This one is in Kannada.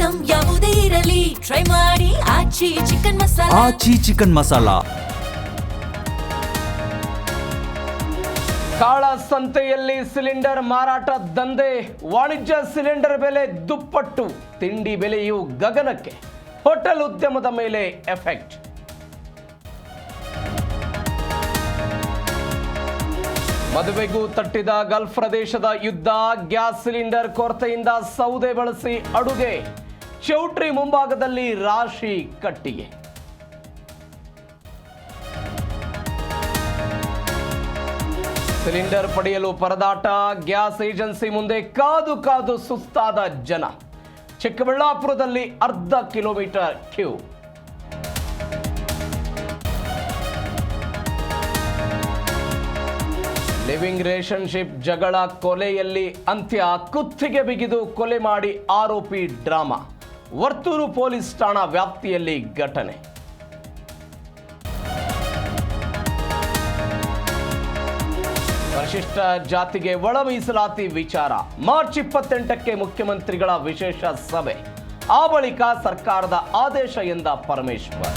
ಐಟಂ ಯಾವುದೇ ಇರಲಿ ಟ್ರೈ ಮಾಡಿ ಆಚಿ ಚಿಕನ್ ಮಸಾಲಾ. ಆಚಿ ಚಿಕನ್ ಮಸಾಲಾ. ಕಾಳಸಂತೆಯಲ್ಲಿ ಸಿಲಿಂಡರ್ ಮಾರಾಟ ದಂಧೆ. ವಾಣಿಜ್ಯ ಸಿಲಿಂಡರ್ ಬೆಲೆ ದುಪ್ಪಟ್ಟು, ತಿಂಡಿ ಬೆಲೆಯು ಗಗನಕ್ಕೆ. ಹೋಟೆಲ್ ಉದ್ಯಮದ ಮೇಲೆ ಎಫೆಕ್ಟ್. ಮದುವೆಗೂ ತಟ್ಟಿದ ಗಲ್ಫ್ ಪ್ರದೇಶದ ಯುದ್ಧ. ಗ್ಯಾಸ್ ಸಿಲಿಂಡರ್ ಕೊರತೆಯಿಂದ ಸೌದೆ ಬಳಸಿ ಅಡುಗೆ. ಚೌಟ್ರಿ ಮುಂಭಾಗದಲ್ಲಿ ರಾಶಿ ಕಟ್ಟಿಗೆ. ಸಿಲಿಂಡರ್ ಪಡೆಯಲು ಪರದಾಟ. ಗ್ಯಾಸ್ ಏಜೆನ್ಸಿ ಮುಂದೆ ಕಾದು ಕಾದು ಸುಸ್ತಾದ ಜನ. ಚಿಕ್ಕಬಳ್ಳಾಪುರದಲ್ಲಿ ಅರ್ಧ ಕಿಲೋಮೀಟರ್ ಕ್ಯೂ. ಲಿವಿಂಗ್ ರಿಲೇಶನ್ಶಿಪ್ ಜಗಳ ಕೊಲೆಯಲ್ಲಿ ಅಂತ್ಯ. ಕುತ್ತಿಗೆ ಬಿಗಿದು ಕೊಲೆ ಮಾಡಿ ಆರೋಪಿ ಡ್ರಾಮಾ. ವರ್ತೂರು ಪೊಲೀಸ್ ಠಾಣಾ ವ್ಯಾಪ್ತಿಯಲ್ಲಿ ಘಟನೆ. ಪರಿಶಿಷ್ಟ ಜಾತಿಗೆ ಒಳ ಮೀಸಲಾತಿ ವಿಚಾರ. ಮಾರ್ಚ್ 28ಕ್ಕೆ ಮುಖ್ಯಮಂತ್ರಿಗಳ ವಿಶೇಷ ಸಭೆ. ಆ ಬಳಿಕ ಸರ್ಕಾರದ ಆದೇಶ ಎಂದ ಪರಮೇಶ್ವರ್.